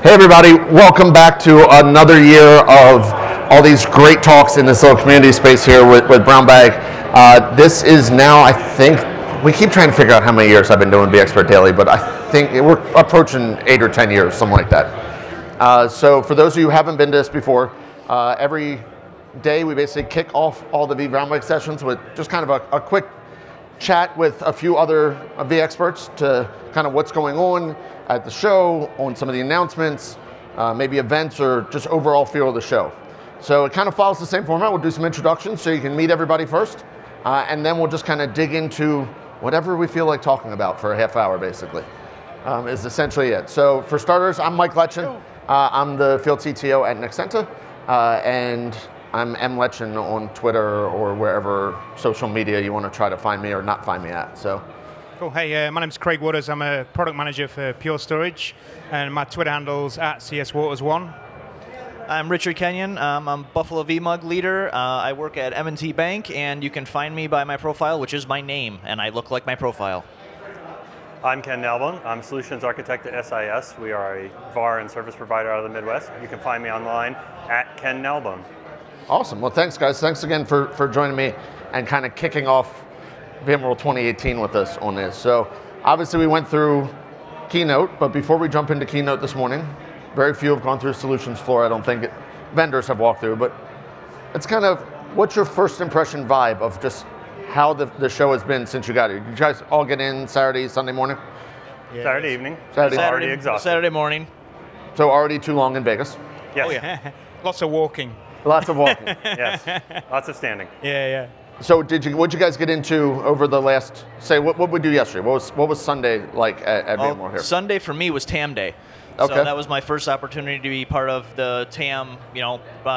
Hey everybody, welcome back to another year of all these great talks in this little community space here with vBrownBag. This is now, I think, we keep trying to figure out how many years I've been doing vExpert Daily, but I think we're approaching 8 or 10 years, something like that. So for those of you who haven't been to this before, every day we basically kick off all the vBrownBag sessions with just kind of a quick chat with a few other vExperts to kind of what's going on at the show, on some of the announcements, maybe events, or just overall feel of the show. So it kind of follows the same format. We'll do some introductions so you can meet everybody first, and then we'll just kind of dig into whatever we feel like talking about for a half hour, basically, is essentially it. So for starters, I'm Mike Letschin. I'm the field CTO at Nexenta, and I'm Letschin on Twitter or wherever social media you want to try to find me or not find me at. So. Cool. Hey, my name's Craig Waters. I'm a product manager for Pure Storage, and my Twitter handle's @CSWaters1. I'm Richard Kenyan. I'm Buffalo VMUG leader. I work at M&T Bank, and you can find me by my profile, which is my name, and I look like my profile. I'm Ken Nalbone. I'm Solutions Architect at SIS. We are a VAR and service provider out of the Midwest. You can find me online at Ken Nalbone. Awesome. Well, thanks, guys. Thanks again for joining me and kind of kicking off VMworld 2018 with us on this. So obviously we went through Keynote, but before we jump into Keynote this morning, very few have gone through solutions floor. I don't think vendors have walked through, but it's kind of, what's your first impression vibe of just how the show has been since you got here? You guys all get in Saturday, Sunday morning? Yeah. Saturday evening. Saturday exhausted. Saturday morning. So already too long in Vegas? Yes. Oh yeah. Lots of walking. Lots of walking. Yes. Lots of standing. Yeah. So what'd you guys get into over the last, say, what we do yesterday? What was Sunday like at VMworld here? Sunday for me was TAM Day. Okay. So that was my first opportunity to be part of the TAM,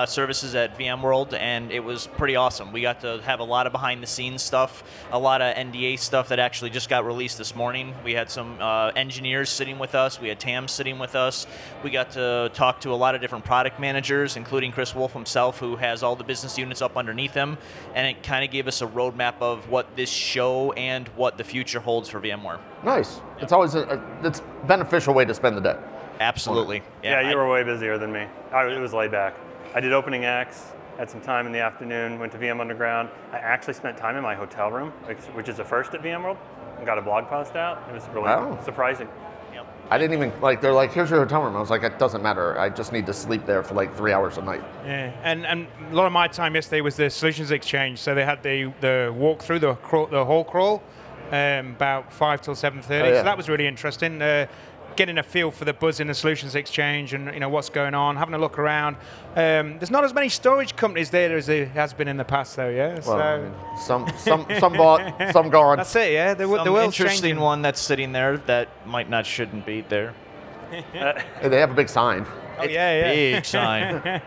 services at VMworld, and it was pretty awesome. We got to have a lot of behind-the-scenes stuff, a lot of NDA stuff that actually just got released this morning. We had some engineers sitting with us. We had TAM sitting with us. We got to talk to a lot of different product managers, including Chris Wolf himself, who has all the business units up underneath him, and it kind of gave us a roadmap of what this show and what the future holds for VMware. Nice. It's always it's a beneficial way to spend the day. Absolutely. Yeah, you were way busier than me. It was laid back. I did opening acts, had some time in the afternoon, went to VM Underground. I actually spent time in my hotel room, which is a first at VMworld, and got a blog post out. It was really surprising. Yep. I didn't even, they're like, here's your hotel room. I was like, it doesn't matter. I just need to sleep there for like 3 hours a night. Yeah, and a lot of my time yesterday was the Solutions Exchange. So they had the walk through the hall crawl, about 5 till 7:30. Oh, yeah. So that was really interesting. Getting a feel for the buzz in the Solutions Exchange and what's going on, having a look around. There's not as many storage companies there as there has been in the past, though. Yeah. Well, So I mean, some bought, some gone. that's it. Yeah. The Some world's interesting changing. one that's sitting there that shouldn't be there. Hey, they have a big sign. Oh yeah. Big sign.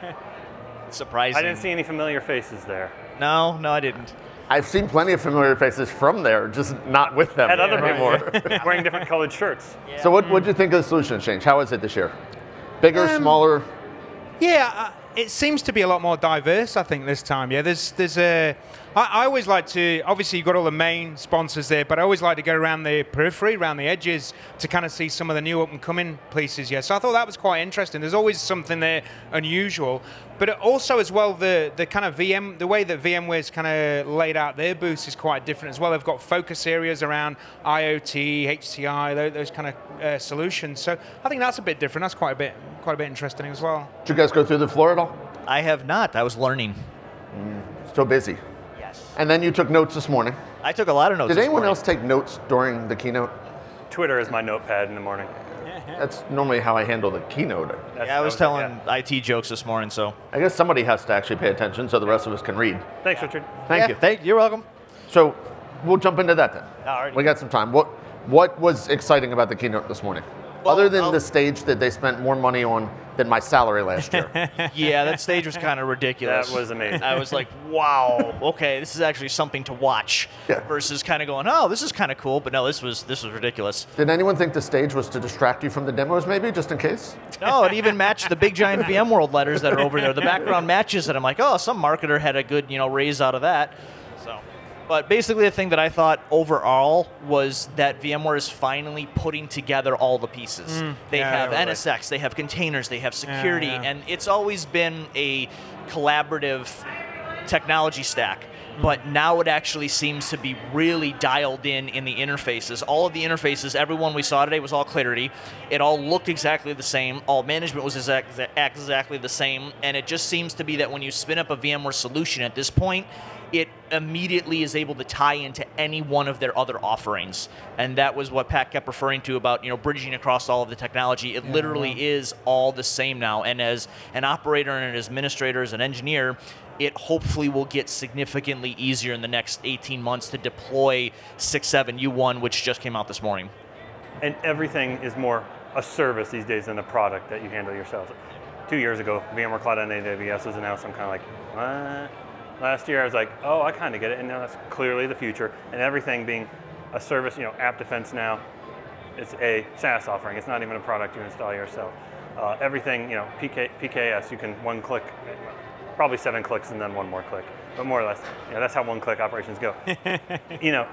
Surprising. I didn't see any familiar faces there. No, I didn't. I've seen plenty of familiar faces from there, just not with them Had other anymore. people wearing different colored shirts. Yeah. So what did you think of the Solution Exchange? How is it this year? Bigger, smaller? Yeah, it seems to be a lot more diverse, I think, this time. Yeah, I always like to, obviously you've got all the main sponsors there, but I always like to go around the periphery, around the edges, to kind of see some of the new up-and-coming pieces, yeah. So I thought that was quite interesting. There's always something there unusual, but also as well, the kind of the way that VMware's kind of laid out their booths is quite different as well. They've got focus areas around IoT, HCI, those kind of solutions. So I think that's a bit different. That's quite a bit interesting as well. Did you guys go through the floor at all? I have not. I was learning. Still busy. Yes. And then you took notes this morning. I took a lot of notes. Did this anyone morning. else take notes during the keynote? Twitter is my notepad in the morning. That's normally how I handle the keynote. Yeah, I was telling IT jokes this morning, so. I guess somebody has to actually pay attention so the rest of us can read. Thanks, Richard. Thank you. You're welcome. So we'll jump into that then. Alrighty. We got some time. What was exciting about the keynote this morning? Well, Other than the stage that they spent more money on than my salary last year. Yeah, that stage was kind of ridiculous. That was amazing. I was like, wow, okay, this is actually something to watch. Yeah. Versus kind of going, oh, this is kind of cool, but no, this was ridiculous. Did anyone think the stage was to distract you from the demos maybe, just in case? No, it even matched the big giant VMworld letters that are over there. The background matches it. I'm like, oh, some marketer had a good, raise out of that. So. But basically the thing that I thought overall was that VMware is finally putting together all the pieces. They have NSX, they have containers, they have security, and it's always been a collaborative technology stack. But now it actually seems to be really dialed in the interfaces. All of the interfaces, everyone we saw today was all Clarity. It all looked exactly the same. All management was exactly the same. And it just seems to be that when you spin up a VMware solution at this point, it immediately is able to tie into any one of their other offerings. And that was what Pat kept referring to about, bridging across all of the technology. It literally is all the same now. And as an operator and an administrator, as an engineer, it hopefully will get significantly easier in the next 18 months to deploy 6.7 U1, which just came out this morning. And everything is more a service these days than a product that you handle yourself. 2 years ago, VMware Cloud on AWS was announced. I'm kind of like, what? Last year I was like, oh, I kind of get it, and now that's clearly the future. And everything being a service, App Defense now, it's a SaaS offering. It's not even a product you install yourself. Everything, PKS, you can one click, probably 7 clicks and then one more click, but more or less, that's how one-click operations go.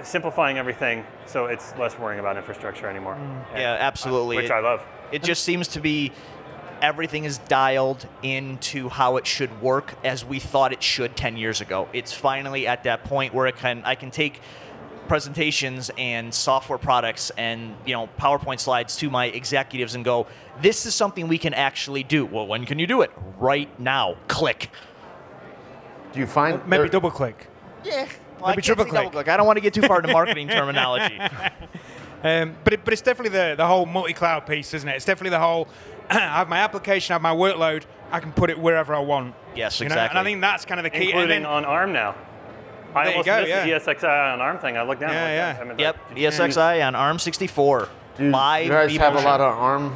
Simplifying everything so it's less worrying about infrastructure anymore. Yeah, absolutely. Which I love. It just seems to be everything is dialed into how it should work as we thought it should 10 years ago. It's finally at that point where I can take presentations and software products and PowerPoint slides to my executives and go, this is something we can actually do. Well, when can you do it? Right now. Click. Do you find maybe double click? Yeah. Well, maybe triple click. Double click. I don't want to get too far into marketing terminology. But it's definitely the whole multi-cloud piece, isn't it? It's definitely the whole, I have my application, I have my workload, I can put it wherever I want. Yes, exactly. And I think that's kind of the key. Including on ARM now. I almost missed the ESXi on ARM thing. I looked down. ESXi on ARM 64. Do you guys have a lot of ARM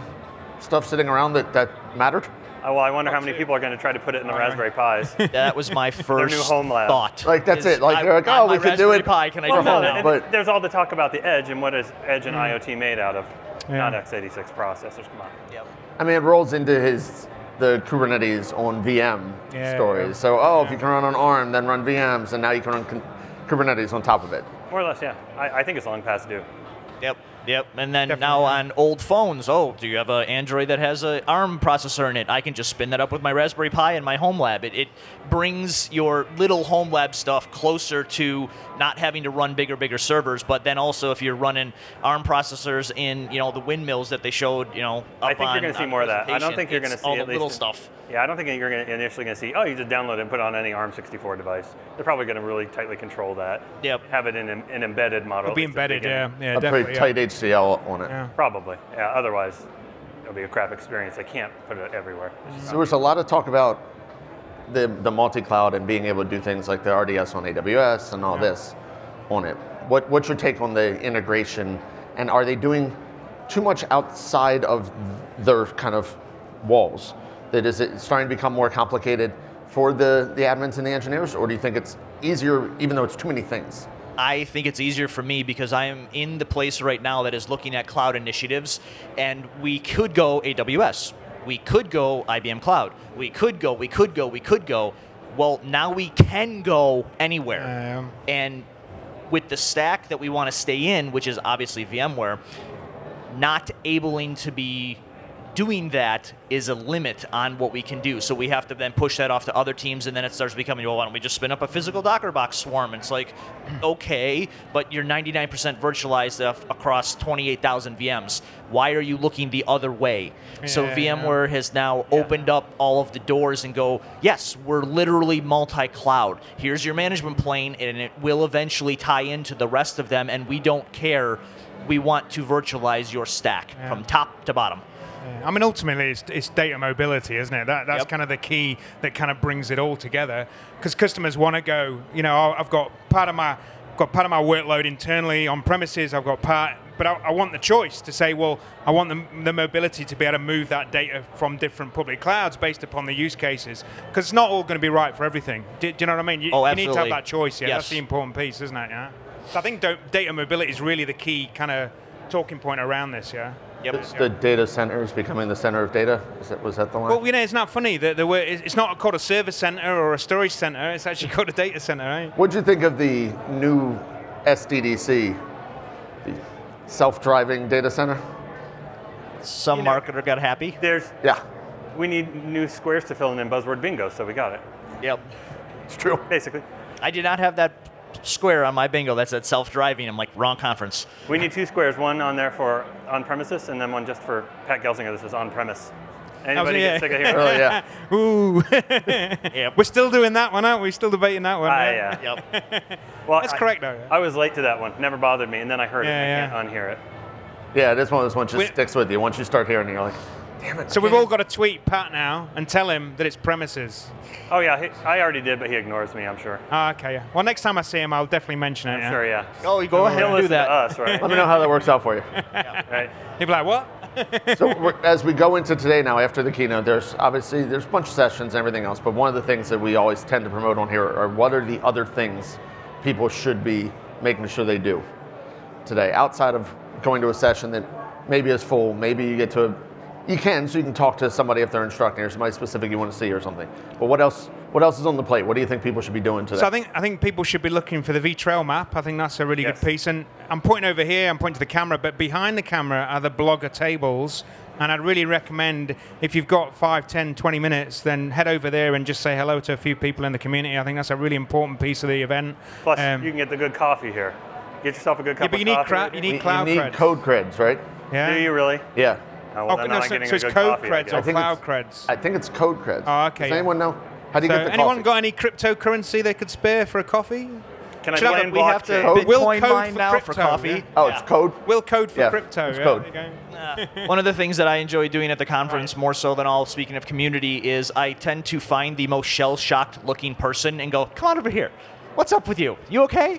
stuff sitting around that mattered? Well, I wonder how many people are going to try to put it in the Raspberry Pis. That was my first new home lab. thought. Like, that's it. Like, they're like, oh, we could do it. Pi, can I do that now? But there's all the talk about the edge, and what is edge and IoT made out of? Not x86 processors. Come on. Yep. I mean, it rolls into the Kubernetes on VM stories. So, if you can run on ARM, then run VMs, and now you can run Kubernetes on top of it. More or less, yeah. I think it's long past due. Yep. And then now on old phones, do you have an Android that has an ARM processor in it? I can just spin that up with my Raspberry Pi in my home lab. It brings your little home lab stuff closer to not having to run bigger servers, but then also if you're running ARM processors in, the windmills that they showed, I think you're going to see more of that. I don't think you're going to see all the at least little stuff. Yeah, I don't think you're initially going to see, you just download it and put it on any ARM64 device. They're probably going to really tightly control that. Yep. Have it in an embedded model. It'll be embedded, a definitely. pretty tight HCL on it. Yeah. Probably, yeah. Otherwise, it'll be a crap experience. They can't put it everywhere. So there's a lot of talk about the multi-cloud and being able to do things like the RDS on AWS and all this on it. What's your take on the integration? And are they doing too much outside of their kind of walls? That is it starting to become more complicated for the admins and the engineers, or do you think it's easier even though it's too many things? I think it's easier for me because I am in the place right now that is looking at cloud initiatives, and we could go AWS. We could go IBM Cloud. We could go. Well, now we can go anywhere. And with the stack that we want to stay in, which is obviously VMware, not able to be doing that is a limit on what we can do. So we have to then push that off to other teams, and then it starts becoming, well, why don't we just spin up a physical Docker box swarm? And it's like, okay, but you're 99% virtualized across 28,000 VMs. Why are you looking the other way? So VMware has now opened up all of the doors and go, yes, we're literally multi-cloud. Here's your management plane, and it will eventually tie into the rest of them, and we don't care. We want to virtualize your stack from top to bottom. I mean, ultimately, it's data mobility, isn't it? That's kind of the key that kind of brings it all together. Because customers want to go, I've got part of my workload internally on premises. I've got part, but I want the choice to say, well, I want the mobility to be able to move that data from different public clouds based upon the use cases. Because it's not all going to be right for everything. Do you know what I mean? You need to have that choice. Yeah, that's the important piece, isn't it? Yeah. So I think data mobility is really the key kind of talking point around this. Yeah. Yep. It's the data center is becoming the center of data. Was that the line? Well, it's not funny. It's not called a service center or a storage center. It's actually called a data center, right? What'd you think of the new SDDC, the self-driving data center? Some marketer got happy. Yeah, We need new squares to fill in buzzword bingo, so we got it. Yep. it's true. Basically. I did not have that square on my bingo that said self-driving. I'm like, wrong conference. We need 2 squares, one on there for on-premises, and then one just for Pat Gelsinger that says on-premise. Anybody get sick of hearing Oh yeah. Ooh. Yep. We're still doing that one, aren't we? Still debating that one. Yeah. Yep. Well, That's correct, though. I was late to that one. Never bothered me, and then I heard it. Yeah, I can't unhear it. Yeah, it is one of those ones just We- sticks with you. Once you start hearing it, you're like, damn it. So we've all got to tweet Pat now and tell him that it's premises. Oh yeah, I already did, but he ignores me, I'm sure. Okay, yeah. Well, next time I see him, I'll definitely mention it. I'm yeah. sure, yeah. Oh, you go ahead He'll and do listen to that. us, right? Let me know how that works out for you. Right. He'll be like, what? So as we go into today now, after the keynote, there's a bunch of sessions and everything else, but one of the things that we always tend to promote on here are what are the other things people should be making sure they do today, outside of going to a session that maybe is full, maybe you can talk to somebody if they're instructing or somebody specific you want to see or something. But what else is on the plate? What do you think people should be doing today? So I think people should be looking for the V-Trail map. I think that's a really good piece. And I'm pointing over here, I'm pointing to the camera, but behind the camera are the blogger tables. And I'd really recommend, if you've got 5, 10, 20 minutes, then head over there and just say hello to a few people in the community. I think that's a really important piece of the event. Plus, you can get the good coffee here. Get yourself a good cup but of you coffee. need cloud you need creds. code creds, right? Yeah. Do you really? Yeah. Oh, well, then I'm not getting so a it's good code coffee, I creds guess. or I think cloud it's- creds? I think it's code creds. Oh, okay, Does yeah. anyone know? How do you So get the anyone coffee? got any cryptocurrency they could spare for a coffee? Can I Should I- blame We have to blockchain? Will Bitcoin code mine for now for crypto, coffee. yeah. Oh, it's code? Will code for Yeah, crypto. it's yeah, code. there you go. One of the things that I enjoy doing at the conference, more so than all, speaking of community, is I tend to find the most shell-shocked looking person and go, come on over here. What's up with you? You okay?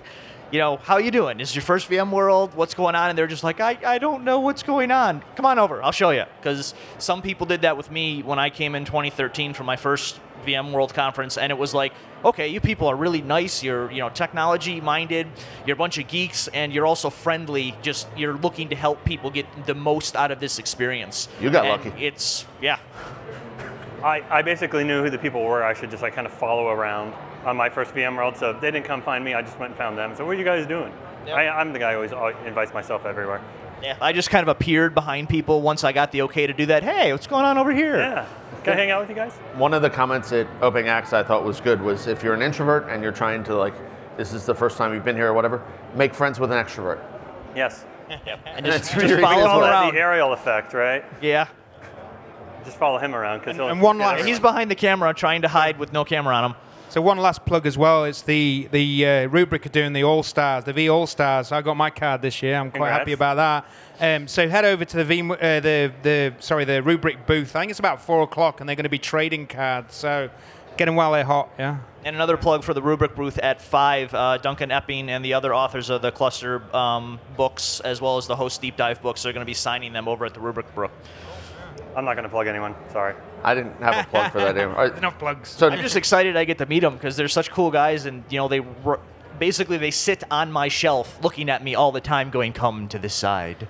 You know, how you doing? Is your first VMworld? What's going on? And they're just like, I don't know what's going on. Come on over. I'll show you. Because some people did that with me when I came in 2013 for my first VMworld conference, and it was like, okay, you people are really nice. You're, technology minded. You're a bunch of geeks, and you're also friendly. Just you're looking to help people get the most out of this experience. You got And lucky. It's yeah. I basically knew who the people were. I should just kind of follow around on my first VMworld. So they didn't come find me. I just went and found them. So what are you guys doing? Yep. I'm the guy who always invites myself everywhere. Yeah, I just kind of appeared behind people once I got the okay to do that. Hey, what's going on over here? Yeah. Can I hang out with you guys? One of the comments at Open Axe I thought was good was if you're an introvert and you're trying to this is the first time you've been here or whatever, make friends with an extrovert. Yes. And That's just really follow good. him Call that around. the aerial effect, right? Yeah. Just follow him around because he'll. and one get last- everyone. He's behind the camera trying to hide with no camera on him. So one last plug as well. It's the rubric are doing the All Stars, the V All Stars. I got my card this year. I'm quite Congrats. happy about that. So head over to the rubric booth. I think it's about 4 o'clock, and they're going to be trading cards. So get them while they're hot. Yeah. And another plug for the rubric booth at 5. Duncan Epping and the other authors of the cluster books, as well as the host deep dive books, are going to be signing them over at the rubric booth. I'm not going to plug anyone. Sorry. I didn't have a plug for that. All right. Enough plugs. So I'm just excited I get to meet them because they're such cool guys, and basically they sit on my shelf looking at me all the time, going, "Come to this side."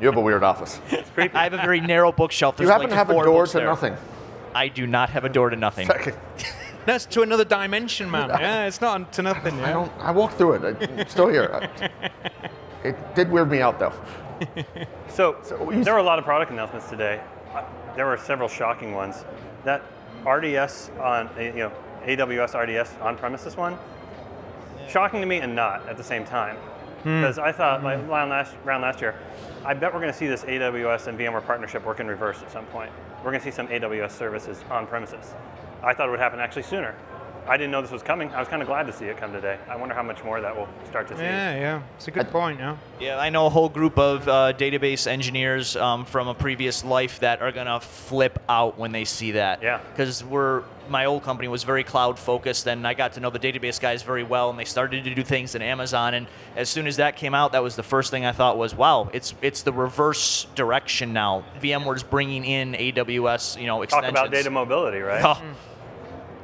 you have a weird office. I have a very narrow bookshelf. You There's happen like to have a 4 door books to there. nothing. I do not have a door to nothing. That's to another dimension, man. Yeah, it's not to nothing. Yeah. I walked through it. I'm still here. It did weird me out though. So you- there were a lot of product announcements today. There were several shocking ones. That RDS on AWS RDS on-premises one, shocking to me and not at the same time. Because I thought around last year, I bet we're going to see this AWS and VMware partnership work in reverse at some point. We're going to see some AWS services on premises. I thought it would happen actually sooner. I didn't know this was coming. I was kind of glad to see it come today. I wonder how much more that will start to see. Yeah. It's a good point. Yeah. Yeah, I know a whole group of database engineers from a previous life that are going to flip out when they see that. Yeah. Because my old company was very cloud focused, and I got to know the database guys very well, and they started to do things in Amazon. And as soon as that came out, that was the first thing I thought was, wow, it's the reverse direction now. VMware's bringing in AWS, extensions. Talk about data mobility, right? Oh,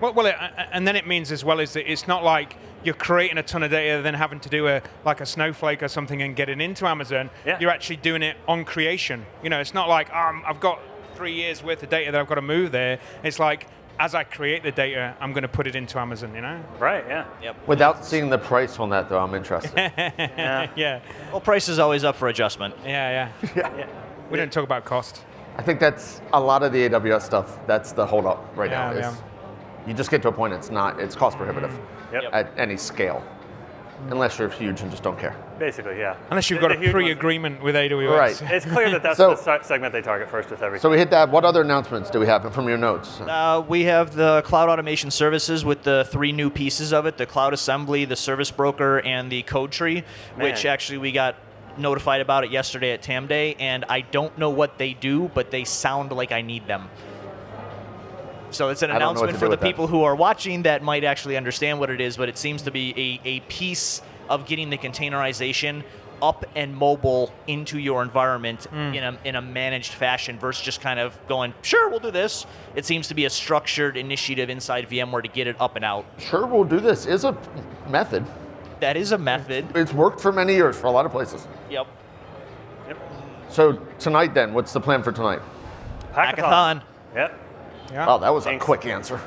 Well, and then it means as well is that it's not like you're creating a ton of data, then having to do like a snowflake or something and get it into Amazon. Yeah. You're actually doing it on creation. You know, it's not like I've got 3 years worth of data that I've got to move there. It's like, as I create the data, I'm going to put it into Amazon, you know? Right, yeah. Yep. Without seeing the price on that, though, I'm interested. Yeah. Well, price is always up for adjustment. Yeah. We don't talk about cost. I think that's a lot of the AWS stuff. That's the holdup right now. Is you just get to a point it's cost prohibitive Yep. at any scale, unless you're huge and just don't care. Basically, yeah. Unless you've got The a huge ones- pre-agreement with AWS. Right. It's clear that that's So- the segment they target first with everything. So we hit that. What other announcements do we have from your notes? We have the cloud automation services with the 3 new pieces of it, the cloud assembly, the service broker, and the code tree, which actually we got notified about it yesterday at TAM Day, and I don't know what they do, but they sound like I need them. So it's an I don't know what announcement to for do the with that. people who are watching that might actually understand what it is, but it seems to be a piece of getting the containerization up and mobile into your environment in a managed fashion versus just kind of going, sure, we'll do this. It seems to be a structured initiative inside VMware to get it up and out. Sure, we'll do this is a method. That is a method. It's worked for many years for a lot of places. Yep. So tonight then, what's the plan for tonight? Hackathon. Yep. Yeah. Oh, that was a Thanks. quick answer.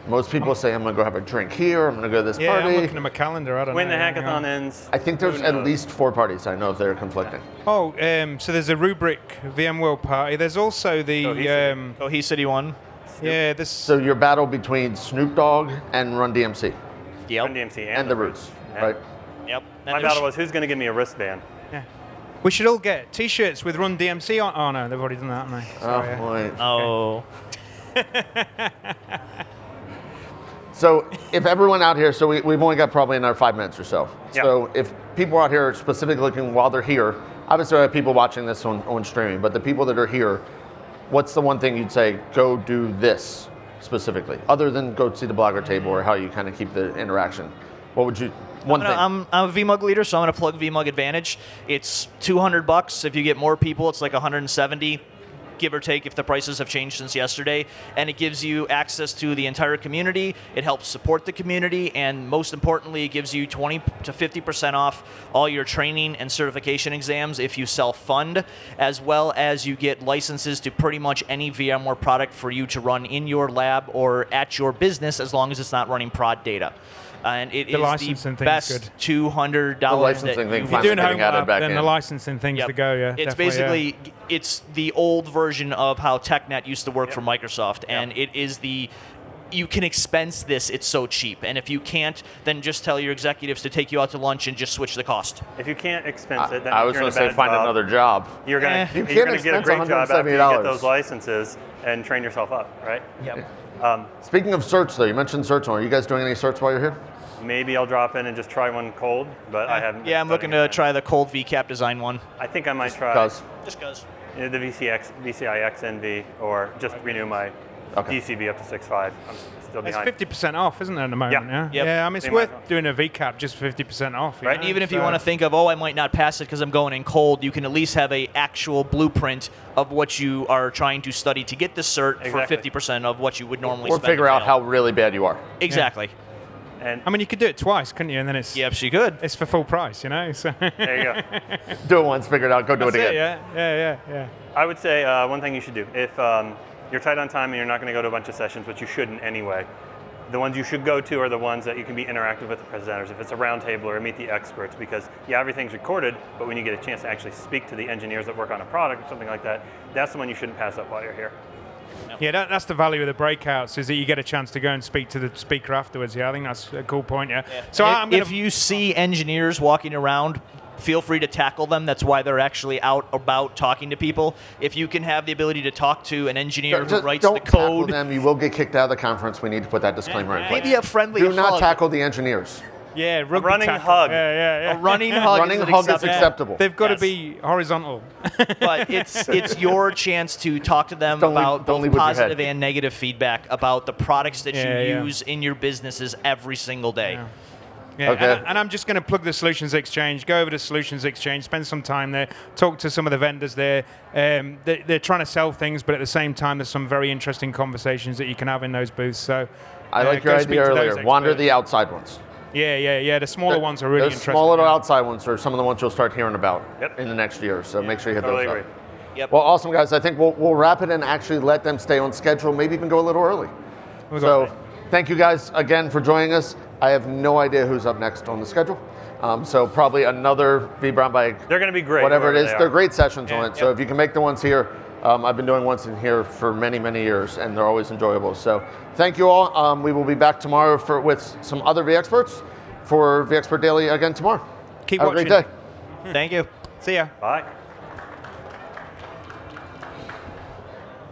Most people say, I'm going to go have a drink here, I'm going to go to this Yeah, I'm party. looking at my calendar. I don't When know. the hackathon ends, I think there's who at knows? least 4 parties. I know if they're conflicting. Oh, so there's a Rubrik VMworld party. There's also the Cohesity one. this. So your battle between Snoop Dogg and Run DMC Yep. Run DMC and the Roots, Yeah. right? Yep. My battle was who's going to give me a wristband. Yeah. We should all get T-shirts with Run DMC on. Oh no, they've already done that, haven't they? Sorry, yeah. Boy. Oh. So if everyone out here, so we've only got probably another 5 minutes or so. Yeah. So if people out here are specifically looking while they're here, obviously I have people watching this on streaming, but the people that are here, what's the one thing you'd say, go do this specifically, other than go see the blogger table or how you kind of keep the interaction? What would you, one thing? I'm a VMUG leader, so I'm going to plug VMUG Advantage. It's $200. If you get more people, it's like $170. Give or take if the prices have changed since yesterday, and it gives you access to the entire community. It helps support the community, and most importantly, it gives you 20 to 50% off all your training and certification exams if you self-fund, as well as you get licenses to pretty much any VMware product for you to run in your lab or at your business, as long as it's not running prod data. And it is licensing the thing's best good. $200 The licensing thing If you're finally doing getting added home back then in. the licensing thing's Yep. to go. Yeah, It's definitely, yeah. basically it's the old version of how TechNet used to work for Microsoft, and it is you can expense this. It's so cheap, and if you can't, then just tell your executives to take you out to lunch and just switch the cost. If you can't expense it, then I was you're in going a to say bad find job. another job. You're going You to can't get a expense great job after you $170. get those licenses and train yourself up, right? Yep. Speaking of certs, though, you mentioned certs. Are you guys doing any certs while you're here? Maybe I'll drop in and just try one cold, but I haven't. Yeah, I'm looking to try the cold VCAP design one. I think I might try Because Just cause. the VCIX NV, or just renew my DCV up to 6.5. I'm still It's behind. 50% off, isn't it, at the moment? Yeah. Yeah. Yep. Yeah. I mean, it's Same worth like- doing a VCAP just for 50% off. Right. And even if you want to think of, I might not pass it because I'm going in cold, you can at least have a actual blueprint of what you are trying to study to get the cert Exactly. for 50% of what you would normally or spend. figure to out fail. how really bad you are. Exactly. And I mean, you could do it twice, couldn't you? And then it's Yep, she could. it's for full price, you know. So there you go. Do it once, figure it out, go do it That's again. Yeah. I would say one thing you should do, if you're tight on time and you're not going to go to a bunch of sessions, which you shouldn't anyway, the ones you should go to are the ones that you can be interactive with the presenters. If it's a roundtable or meet the experts, because everything's recorded, but when you get a chance to actually speak to the engineers that work on a product or something like that, that's the one you shouldn't pass up while you're here. Yeah, that's the value of the breakouts, is that you get a chance to go and speak to the speaker afterwards. Yeah, I think that's a cool point. Yeah. So I'm gonna. if you see engineers walking around, feel free to tackle them. That's why they're actually out about talking to people. If you can have the ability to talk to an engineer who Just writes don't the tackle code, them. You will get kicked out of the conference. We need to put that disclaimer in place. maybe a friendly Do not hug. tackle the engineers. Yeah, rugby running tackle. hug. Yeah. A running hug. Running is hug is acceptable. acceptable. They've got Yes. to be horizontal. But it's your chance to talk to them Don't leave- about don't both leave with your head. positive and negative feedback about the products that Yeah, you yeah. use in your businesses every single day. Yeah. Yeah, Okay. and I'm just going to plug the Solutions Exchange. Go over to Solutions Exchange, spend some time there, talk to some of the vendors there. They're trying to sell things, but at the same time, there's some very interesting conversations that you can have in those booths. So I like your go speak idea to those earlier. Wander experts. the outside ones. Yeah. The smaller ones are really Those interesting. small little outside ones are some of the ones you'll start hearing about Yep. in the next year. So make sure you hit Totally those agree. up. Yep. Well, awesome, guys. I think we'll wrap it and actually let them stay on schedule, maybe even go a little early. So thank you guys again for joining us. I have no idea who's up next on the schedule. So probably another vBrownBag. They're going to be great. Whatever it wherever is, they they're are. great sessions on Yeah, it. So if you can make the ones here, I've been doing ones in here for many, many years, and they're always enjoyable. So thank you all. We will be back tomorrow with some other vExperts for vExpert Daily again tomorrow. Keep Have watching. a great day. Thank you. See ya. Bye.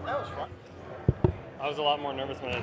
That was fun. I was a lot more nervous when I